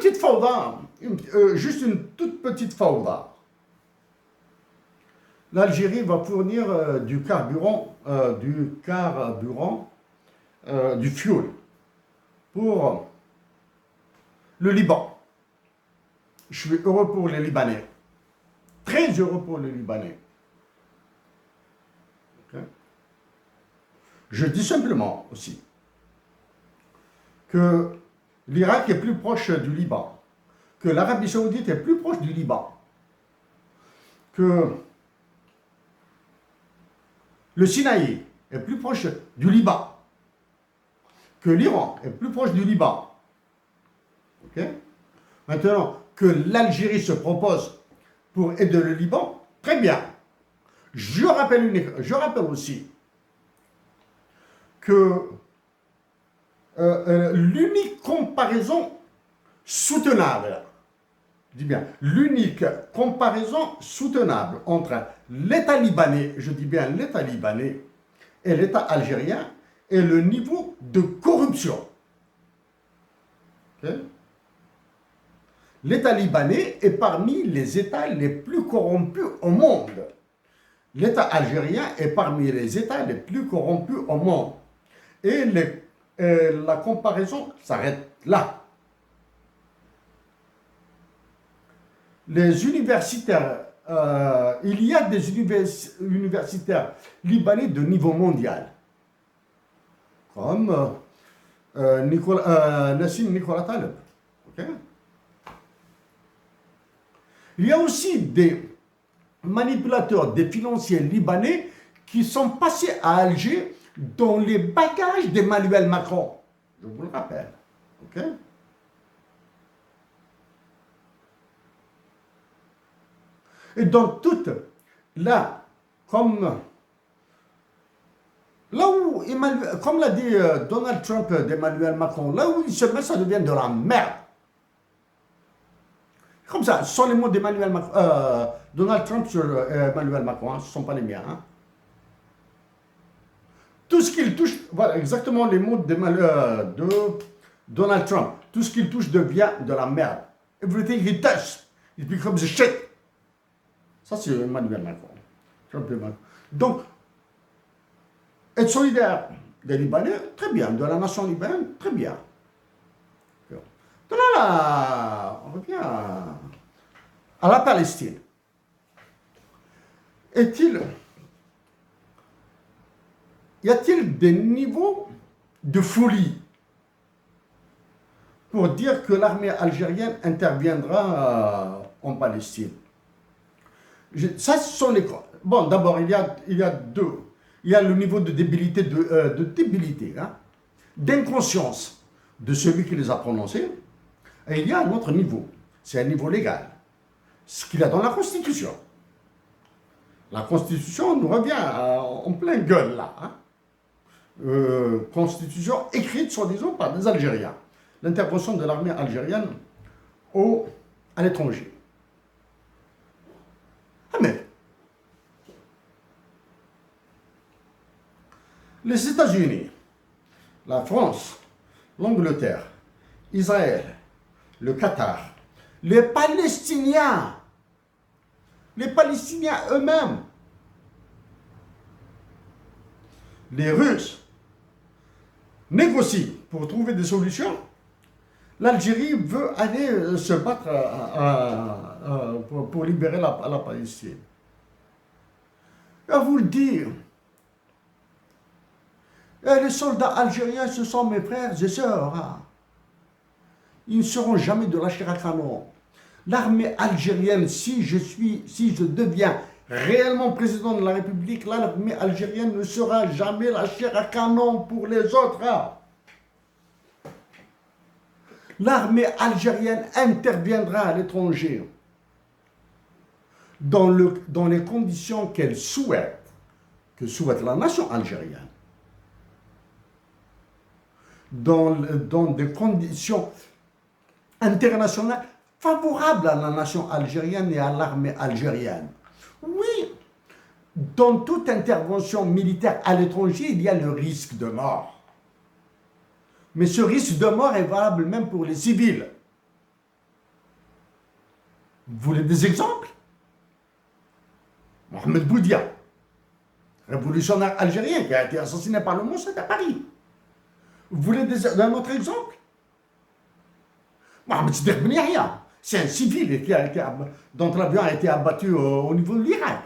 petite fawda, juste une toute petite fawda. L'Algérie va fournir du carburant, du fuel pour le Liban. Je suis heureux pour les Libanais. Très heureux pour les Libanais. Okay. Je dis simplement aussi que l'Irak est plus proche du Liban, que l'Arabie Saoudite est plus proche du Liban, que le Sinaï est plus proche du Liban, que l'Iran est plus proche du Liban. Okay. Maintenant, que l'Algérie se propose pour aider le Liban, très bien. Je rappelle aussi que l'unique comparaison soutenable, je dis bien, l'unique comparaison soutenable entre l'État libanais, je dis bien l'État libanais, et l'État algérien est le niveau de corruption. Okay. L'État libanais est parmi les États les plus corrompus au monde. L'État algérien est parmi les États les plus corrompus au monde. Et la comparaison s'arrête là. Les universitaires, il y a des universitaires libanais de niveau mondial, comme Nassim Nicolas Taleb. Okay. Il y a aussi des manipulateurs, des financiers libanais qui sont passés à Alger dans les bagages d'Emmanuel Macron. Je vous le rappelle. Okay. Et dans toute, là, comme l'a dit Donald Trump d'Emmanuel Macron, là où il se met, ça devient de la merde. Comme ça, ce sont les mots d'Emmanuel Donald Trump sur Emmanuel Macron, hein, ce ne sont pas les miens. Hein. Tout ce qu'il touche, voilà exactement les mots de Donald Trump. Tout ce qu'il touche devient de la merde. Everything he touches, it becomes a shit. Ça, c'est Emmanuel Macron. Trump et Macron. Donc, être solidaire des Libanais, très bien. De la nation libanaise, très bien. Donc là, on revient à la Palestine. Y a-t-il des niveaux de folie pour dire que l'armée algérienne interviendra en Palestine? Ça, ce sont les... Bon, d'abord, il y a deux. Il y a le niveau de débilité, d'inconscience de celui qui les a prononcés. Et il y a un autre niveau. C'est un niveau légal. Ce qu'il y a dans la Constitution. La Constitution nous revient en plein gueule, là. Hein. Constitution écrite, soi-disant, par des Algériens. L'intervention de l'armée algérienne à l'étranger. Ah mais, les États-Unis, la France, l'Angleterre, Israël, le Qatar, les Palestiniens eux-mêmes, les Russes, négocient pour trouver des solutions. L'Algérie veut aller se battre pour libérer la Palestine. À vous le dire, les soldats algériens, ce sont mes frères et sœurs. Hein. Ils ne seront jamais de la chair à canon. L'armée algérienne, si je deviens réellement président de la République, l'armée algérienne ne sera jamais la chair à canon pour les autres. Hein. L'armée algérienne interviendra à l'étranger dans les conditions que souhaite la nation algérienne. Dans des conditions internationales favorables à la nation algérienne et à l'armée algérienne. Oui, dans toute intervention militaire à l'étranger, il y a le risque de mort. Mais ce risque de mort est valable même pour les civils. Vous voulez des exemples? Mohamed Boudia, révolutionnaire algérien qui a été assassiné par le Mossad à Paris. Vous voulez un autre exemple? Mohamed Siddiq Ben Yahya, c'est un civil dont l'avion a été abattu au niveau de l'Irak,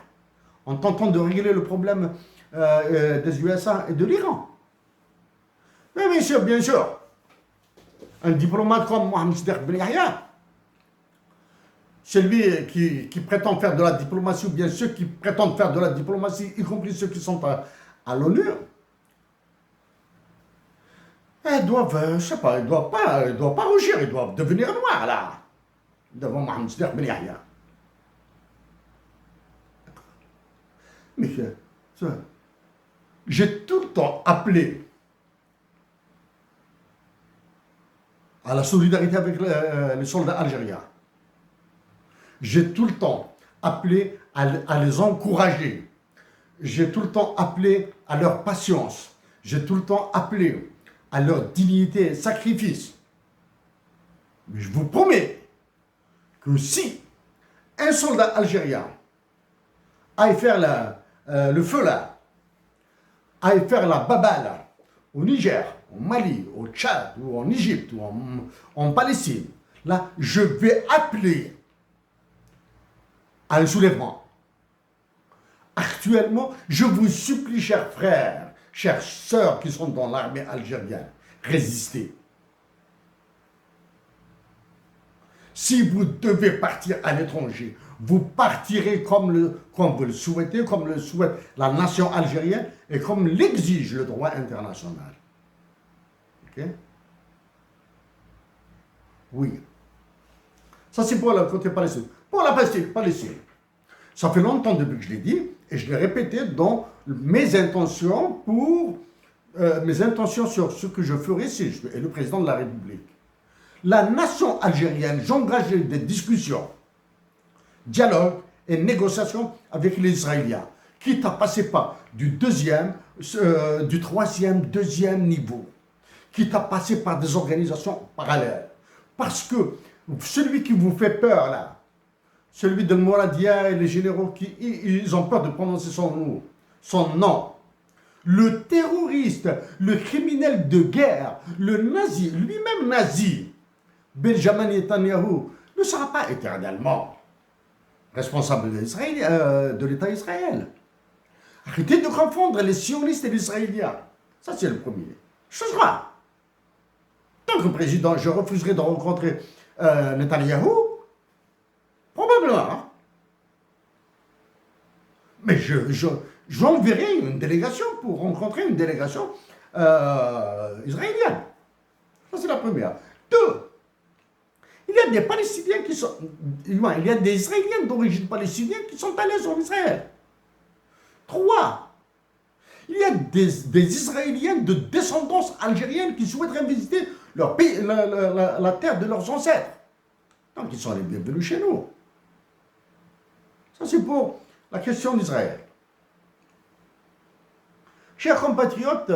en tentant de régler le problème des USA et de l'Iran. Mais bien sûr, un diplomate comme Mohamed Siddiq Ben Yahya, celui qui prétend faire de la diplomatie, ou bien ceux qui prétendent faire de la diplomatie, y compris ceux qui sont à l'ONU, ils doivent, je sais pas, ils doivent pas rougir, ils doivent devenir noirs, là, devant Mohamed Siddiq Ben Yahya. Mais j'ai tout le temps appelé à la solidarité avec les soldats algériens. J'ai tout le temps appelé à les encourager. J'ai tout le temps appelé à leur patience. J'ai tout le temps appelé à leur dignité et sacrifice. Mais je vous promets que si un soldat algérien aille faire le feu là, aille faire la babale au Niger, au Mali, au Tchad, ou en Égypte, ou en Palestine, là, je vais appeler à un soulèvement. Actuellement, je vous supplie, chers frères, chères sœurs qui sont dans l'armée algérienne, résistez. Si vous devez partir à l'étranger, vous partirez comme vous le souhaitez, comme le souhaite la nation algérienne et comme l'exige le droit international. Ok? Oui. Ça, c'est pour le côté palestinien. Pour la Palestine, ça fait longtemps depuis que je l'ai dit, et je l'ai répété dans mes intentions sur ce que je ferai si je suis le président de la République. La nation algérienne, j'engage des discussions, dialogue et négociations avec les Israéliens, quitte à passer par du troisième, deuxième niveau, quitte à passer par des organisations parallèles. Parce que celui qui vous fait peur là, celui de Mouradia et les généraux ils ont peur de prononcer son nom. Le terroriste, le criminel de guerre, le nazi, lui-même nazi, Benjamin Netanyahu, ne sera pas éternellement responsable de l'État Israël. Arrêtez de confondre les sionistes et les Israéliens. Ça, c'est le premier. Chose grave. Tant que président, je refuserai de rencontrer Netanyahu. Probablement. Hein? Mais j'enverrai une délégation pour rencontrer une délégation israélienne. Ça, c'est la première. Deux, il y a des Palestiniens il y a des Israéliens d'origine palestinienne qui sont allés en Israël. Trois, il y a des Israéliens de descendance algérienne qui souhaiteraient visiter leur pays, la terre de leurs ancêtres. Donc, ils sont les bienvenus chez nous. Ça, c'est pour la question d'Israël. Chers compatriotes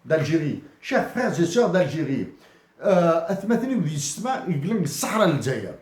d'Algérie, chers frères et sœurs d'Algérie, أثمثني ودي السماء يقلن الصحراء للجزائر